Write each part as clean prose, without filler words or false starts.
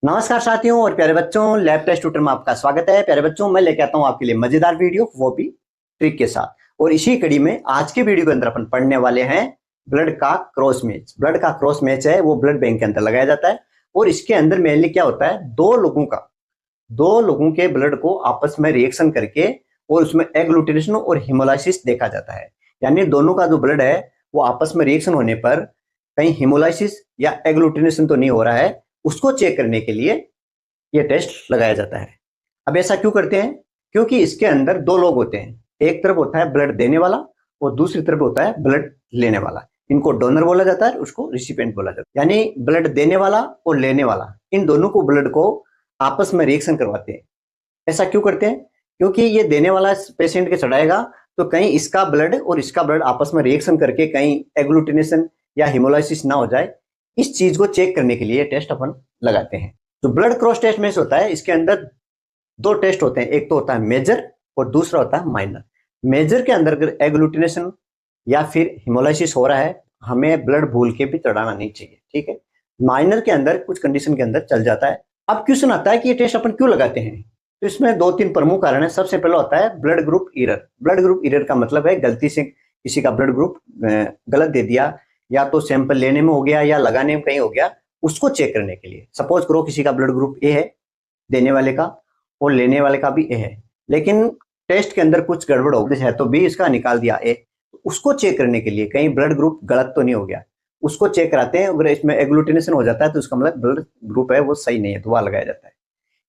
नमस्कार साथियों और प्यारे बच्चों, लैब टेस्ट ट्यूटर में आपका स्वागत है। प्यारे बच्चों, मैं लेके आता हूं आपके लिए मजेदार वीडियो, वो भी ट्रिक के साथ। और इसी कड़ी में आज के वीडियो के अंदर अपन पढ़ने वाले हैं ब्लड का क्रॉस मैच। ब्लड का क्रॉस मैच है वो ब्लड बैंक के अंदर लगाया जाता है और इसके अंदर मेनली क्या होता है, दो लोगों के ब्लड को आपस में रिएक्शन करके और उसमें एग्लूटिनेशन और हिमोलाइसिस देखा जाता है। यानी दोनों का जो ब्लड है वो आपस में रिएक्शन होने पर कहीं हिमोलाइसिस या एग्लूटिनेशन तो नहीं हो रहा है, उसको चेक करने के लिए यह टेस्ट लगाया जाता है। अब ऐसा क्यों करते हैं? क्योंकि इसके अंदर दो लोग होते हैं, एक तरफ होता है ब्लड देने वाला और दूसरी तरफ होता है ब्लड लेने वाला। इनको डोनर बोला जाता है, उसको रिसिपिएंट बोला जाता है। यानी ब्लड देने वाला और लेने वाला, इन दोनों को ब्लड को आपस में रिएक्शन करवाते हैं। ऐसा क्यों करते हैं? क्योंकि ये देने वाला पेशेंट के चढ़ाएगा तो कहीं इसका ब्लड और इसका ब्लड आपस में रिएक्शन करके कहीं एग्लूटिनेशन या हिमोलाइसिस ना हो जाए, इस चीज को चेक करने के लिए टेस्ट अपन लगाते हैं। तो ब्लड क्रॉस टेस्ट में होता है, इसके अंदर दो टेस्ट होते हैं, एक तो होता है मेजर और दूसरा होता है माइनर। मेजर के अंदर अगर एग्लूटिनेशन या फिर हिमोलाइसिस हो रहा है, हमें ब्लड भूल के भी चढ़ाना नहीं चाहिए, ठीक है। माइनर के अंदर कुछ कंडीशन के अंदर चल जाता है। अब क्वेश्चन आता है कि ये टेस्ट अपन क्यों लगाते हैं? तो इसमें दो तीन प्रमुख कारण है। सबसे पहला होता है blood group error. Blood group error का मतलब है गलती से किसी का ब्लड ग्रुप गलत दे दिया, या तो सैंपल लेने में हो गया या लगाने में कहीं हो गया, उसको चेक करने के लिए। सपोज करो किसी का ब्लड ग्रुप ए है, देने वाले का, और लेने वाले का भी ए है, लेकिन टेस्ट के अंदर कुछ गड़बड़ हो गई है तो बी इसका निकाल दिया ए, उसको चेक करने के लिए कहीं ब्लड ग्रुप गलत तो नहीं हो गया, उसको चेक कराते हैं। अगर इसमें एग्लूटिनेशन हो जाता है तो उसका मतलब ब्लड ग्रुप है वो सही नहीं है, तो वह लगाया जाता है।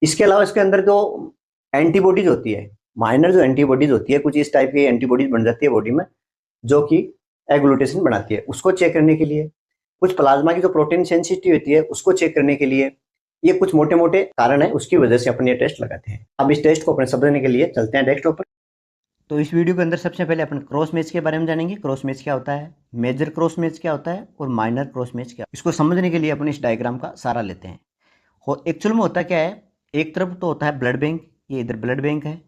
इसके अलावा इसके अंदर जो एंटीबॉडीज होती है, माइनर जो एंटीबॉडीज होती है, कुछ इस टाइप की एंटीबॉडीज बन जाती है बॉडी में जो कि एग्लूटेशन बनाती है, उसको चेक करने के लिए। कुछ प्लाज्मा की जो प्रोटीन सेंसिटिव होती है उसको चेक करने के लिए। ये कुछ मोटे मोटे कारण है, उसकी वजह से अपन ये टेस्ट लगाते हैं। अब इस टेस्ट को अपने समझने के लिए चलते हैं डेस्कटॉप पर। तो इस वीडियो के अंदर सबसे पहले अपन क्रॉस मैच के बारे में जानेंगे। क्रॉस मैच क्या होता है, मेजर क्रॉस मैच क्या होता है और माइनर क्रॉस मैच क्या, इसको समझने के लिए अपन इस डायग्राम का सहारा लेते हैं। और एक्चुअल में होता क्या है, एक तरफ तो होता है ब्लड बैंक, ये इधर ब्लड बैंक है,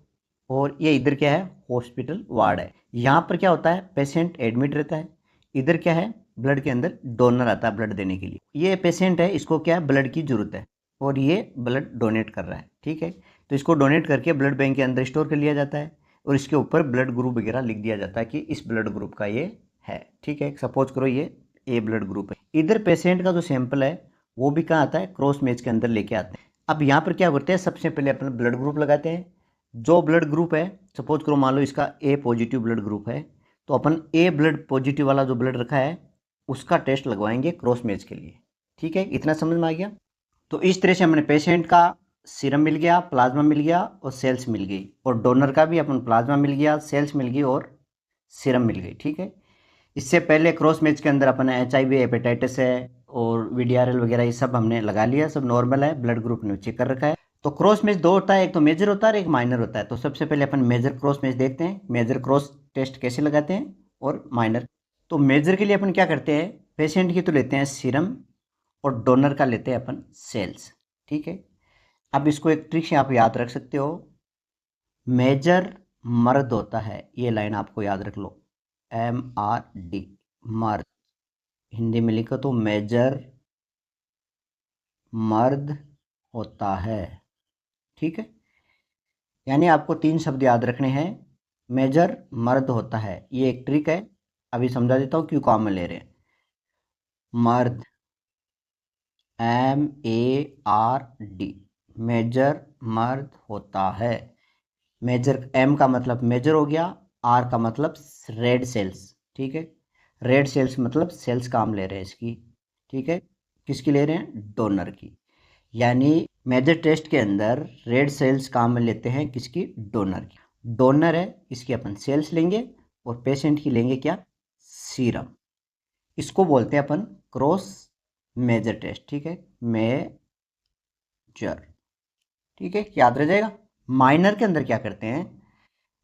और ये इधर क्या है, हॉस्पिटल वार्ड है। यहाँ पर क्या होता है, पेशेंट एडमिट रहता है। इधर क्या है, ब्लड के अंदर डोनर आता है ब्लड देने के लिए। ये पेशेंट है, इसको क्या है, ब्लड की जरूरत है और ये ब्लड डोनेट कर रहा है, ठीक है। तो इसको डोनेट करके ब्लड बैंक के अंदर स्टोर कर लिया जाता है और इसके ऊपर ब्लड ग्रुप वगैरह लिख दिया जाता है कि इस ब्लड ग्रुप का ये है, ठीक है। सपोज करो ये ए ब्लड ग्रुप है। इधर पेशेंट का जो सैंपल है वो भी कहाँ आता है, क्रॉस मैच के अंदर लेके आते हैं। अब यहाँ पर क्या करते हैं, सबसे पहले अपना ब्लड ग्रुप लगाते हैं। जो ब्लड ग्रुप है, सपोज करो मान लो इसका ए पॉजिटिव ब्लड ग्रुप है, तो अपन ए ब्लड पॉजिटिव वाला जो ब्लड रखा है उसका टेस्ट लगवाएंगे क्रॉस मैच के लिए, ठीक है। इतना समझ में आ गया? तो इस तरह से हमने पेशेंट का सीरम मिल गया, प्लाज्मा मिल गया और सेल्स मिल गई, और डोनर का भी अपन प्लाज्मा मिल गया, सेल्स मिल गई और सीरम मिल गई, ठीक है। इससे पहले क्रॉस मैच के अंदर अपन HIV, हेपेटाइटिस है और VDRL वगैरह ये सब हमने लगा लिया, सब नॉर्मल है, ब्लड ग्रुप ने चेक कर रखा है। तो क्रॉस मैच दो होता है, एक तो मेजर होता है और एक माइनर होता है। तो सबसे पहले अपन मेजर क्रॉस मैच देखते हैं, मेजर क्रॉस टेस्ट कैसे लगाते हैं और माइनर। तो मेजर के लिए अपन क्या करते हैं, पेशेंट की तो लेते हैं सीरम और डोनर का लेते हैं अपन सेल्स, ठीक है। अब इसको एक ट्रिक से आप याद रख सकते हो, मेजर मर्द होता है, ये लाइन आपको याद रख लो, MRD, मर्द। हिंदी में लिखो तो मेजर मर्द होता है, ठीक है। यानी आपको तीन शब्द याद रखने हैं, मेजर मर्द होता है, ये एक ट्रिक है। अभी समझा देता हूँ क्यों काम में ले रहे हैं। मर्द, MARD, मेजर मर्द होता है। मेजर, M का मतलब मेजर हो गया, R का मतलब रेड सेल्स, ठीक है। रेड सेल्स मतलब सेल्स काम ले रहे हैं इसकी, ठीक है। किसकी ले रहे हैं, डोनर की। यानी मेजर टेस्ट के अंदर रेड सेल्स काम में लेते हैं, किसकी, डोनर की। डोनर है, इसकी अपन सेल्स लेंगे और पेशेंट की लेंगे क्या, सीरम। इसको बोलते हैं अपन क्रॉस मेजर टेस्ट, ठीक है, मेजर, ठीक है, याद रह जाएगा। माइनर के अंदर क्या करते हैं,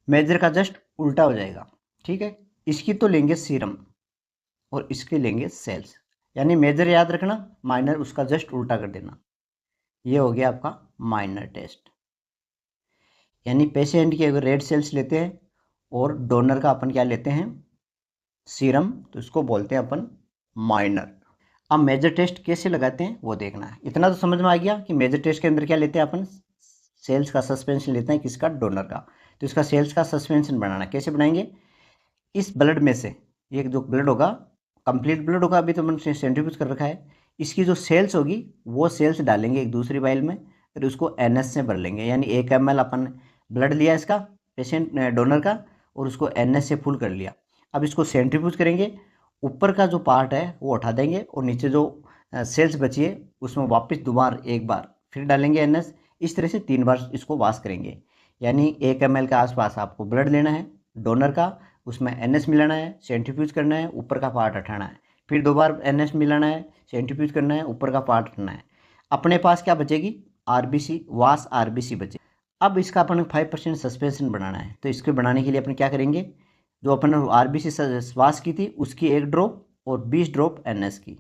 मेजर का जस्ट उल्टा हो जाएगा, ठीक है। इसकी तो लेंगे सीरम और इसके लेंगे सेल्स। यानी मेजर याद रखना, माइनर उसका जस्ट उल्टा कर देना। ये हो गया आपका माइनर टेस्ट। यानी पेशेंट की अगर रेड सेल्स लेते हैं और डोनर का अपन क्या लेते हैं, सीरम, तो इसको बोलते हैं अपन माइनर। अब मेजर टेस्ट कैसे लगाते हैं वो देखना है। इतना तो समझ में आ गया कि मेजर टेस्ट के अंदर क्या लेते हैं अपन, सेल्स का सस्पेंशन लेते हैं, किसका, डोनर का। तो इसका सेल्स का सस्पेंशन बनाना कैसे बनाएंगे, इस ब्लड में से ये जो ब्लड होगा, कंप्लीट ब्लड होगा, अभी तो मैंने सेंट्रीफ्यूज कर रखा है, इसकी जो सेल्स होगी वो सेल्स डालेंगे एक दूसरी वाइल में, फिर उसको NS से भर लेंगे, यानी 1 ml अपन ब्लड लिया इसका पेशेंट डोनर का और उसको NS से फुल कर लिया। अब इसको सेंट्रीफ्यूज करेंगे, ऊपर का जो पार्ट है वो उठा देंगे और नीचे जो सेल्स बची है उसमें वापस दोबारा एक बार फिर डालेंगे NS। इस तरह से 3 बार इसको वॉश करेंगे, यानी 1 ml के आसपास आपको ब्लड लेना है डोनर का, उसमें NS मिलाना है, सेंट्रीफ्यूज करना है, ऊपर का पार्ट हटाना है, फिर 2 बार NS मिलाना है, सेंट्रीफ्यूज करना है, ऊपर का पार्ट हटाना है। अपने पास क्या बचेगी, RBC, वास RBC बचे। अब इसका अपन 5% सस्पेंशन बनाना है, तो इसके बनाने के लिए अपन क्या करेंगे, जो अपन RBC वास की थी उसकी 1 ड्रॉप और 20 ड्रॉप NS की,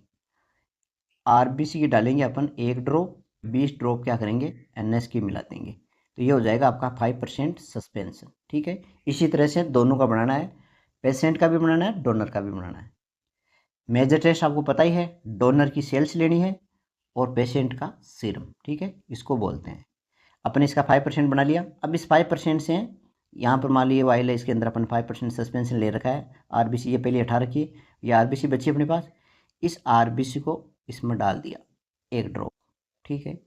RBC की डालेंगे अपन 1 ड्रॉप, 20 ड्रॉप क्या करेंगे NS की मिला देंगे, तो ये हो जाएगा आपका 5% सस्पेंशन। ठीक है, इसी तरह से दोनों का बनाना है, पेशेंट का भी बनाना है, डोनर का भी बनाना है। मेजर टेस्ट आपको पता ही है, डोनर की सेल्स लेनी है और पेशेंट का सीरम। ठीक है, इसको बोलते हैं। अपन इसका 5% बना लिया। अब इस 5% से यहाँ पर मान लीजिए वाइल है, इसके अंदर अपन 5% सस्पेंशन ले रखा है, RBC ये पहले हटा रखी है, ये RBC बची अपने पास, इस RBC को इसमें डाल दिया 1 ड्रॉप। ठीक है,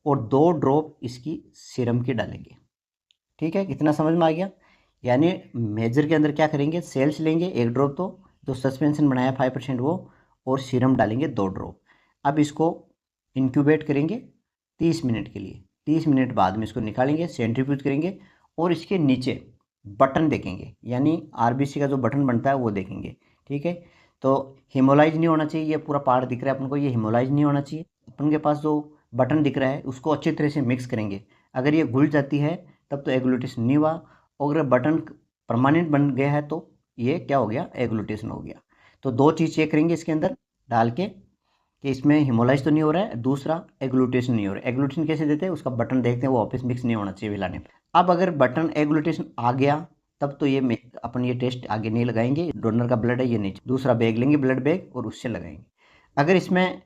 और 2 ड्रॉप इसकी सीरम की डालेंगे। ठीक है, कितना समझ में आ गया, यानी मेजर के अंदर क्या करेंगे, सेल्स लेंगे 1 ड्रॉप, तो जो सस्पेंशन बनाया 5% वो, और सीरम डालेंगे 2 ड्रॉप। अब इसको इंक्यूबेट करेंगे 30 मिनट के लिए, 30 मिनट बाद में इसको निकालेंगे, सेंट्रीफ्यूज करेंगे और इसके नीचे बटन देखेंगे, यानी RBC का जो बटन बनता है वो देखेंगे। ठीक है, तो हिमोलाइज नहीं होना चाहिए, ये पूरा पार्ट दिख रहा है अपन को, ये हिमोलाइज नहीं होना चाहिए। अपन के पास जो बटन दिख रहा है उसको अच्छी तरह से मिक्स करेंगे, अगर ये घुल जाती है तब तो एग्लूटेशन नहीं हुआ, और अगर बटन परमानेंट बन गया है तो ये क्या हो गया, एग्लूटेशन हो गया। तो 2 चीज़ चेक करेंगे इसके अंदर डाल के कि इसमें हिमोलाइज तो नहीं हो रहा है, दूसरा एग्लूटेशन नहीं हो रहा है। एग्लूटेशन कैसे देते हैं, उसका बटन देखते हैं, वो वापस मिक्स नहीं होना चाहिए मिलाने में। अब अगर बटन एग्लूटेशन आ गया तब तो ये अपन ये टेस्ट आगे नहीं लगाएंगे, डोनर का ब्लड है ये नहीं, दूसरा बैग लेंगे ब्लड बैग और उससे लगाएंगे। अगर इसमें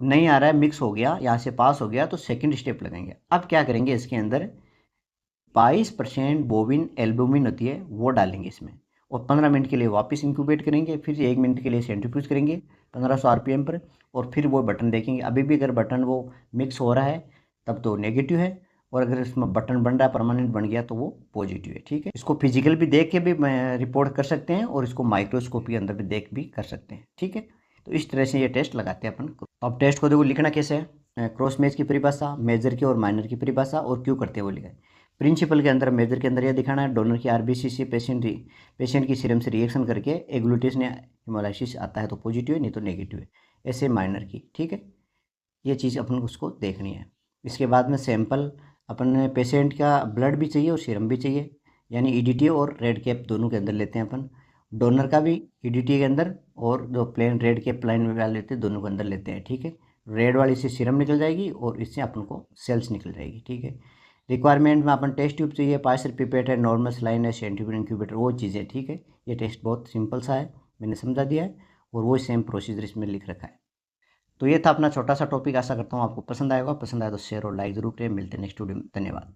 नहीं आ रहा है, मिक्स हो गया, यहाँ से पास हो गया, तो सेकंड स्टेप लगाएंगे। अब क्या करेंगे, इसके अंदर 22% बोविन एल्बुमिन होती है वो डालेंगे इसमें, और 15 मिनट के लिए वापस इंक्यूबेट करेंगे, फिर 1 मिनट के लिए सेंट्रीफ्यूज करेंगे 1500 RPM पर, और फिर वो बटन देखेंगे। अभी भी अगर बटन वो मिक्स हो रहा है तब तो नेगेटिव है, और अगर इसमें बटन बन रहा है, परमानेंट बन गया, तो वो पॉजिटिव है। ठीक है, इसको फिजिकल भी देख के भी रिपोर्ट कर सकते हैं और इसको माइक्रोस्कोप के अंदर भी देख भी कर सकते हैं। ठीक है, तो इस तरह से ये टेस्ट लगाते हैं अपन। अब टेस्ट को देखो लिखना कैसे है, क्रॉस मैच की परिभाषा, मेजर की और माइनर की परिभाषा, और क्यों करते हैं वो लिखा है। प्रिंसिपल के अंदर, मेजर के अंदर यह दिखाना है, डोनर की RBC से पेशेंट की सीरम से रिएक्शन करके एग्लूटेशन या हिमोलाइसिस आता है तो पॉजिटिव है, नहीं तो नेगेटिव है। ऐसे माइनर की। ठीक है, ये चीज़ अपन उसको देखनी है। इसके बाद में सैंपल, अपन पेशेंट का ब्लड भी चाहिए और सीरम भी चाहिए, यानी EDTA और रेड कैप दोनों के अंदर लेते हैं अपन। डोनर का भी EDTA के अंदर, और जो प्लेन रेड कैप प्लाइन वाला लेते हैं दोनों के अंदर लेते हैं। ठीक है, रेड वाली से सीरम निकल जाएगी और इससे अपन को सेल्स निकल जाएगी। ठीक है, रिक्वायरमेंट में अपन टेस्ट ट्यूब चाहिए, पाइसर पिपेट है, नॉर्मल सलाइन है, सेंट्रीफ्यूज इंक्यूबेटर, वो चीज़ें। ठीक है, ये टेस्ट बहुत सिंपल सा है, मैंने समझा दिया है, और वो सेम प्रोसीजर इसमें लिख रखा है। तो ये था अपना छोटा सा टॉपिक, आशा करता हूँ आपको पसंद आएगा। पसंद आया तो शेयर और लाइक जरूर करें। मिलते हैं नेक्स्ट वीडियो में, धन्यवाद।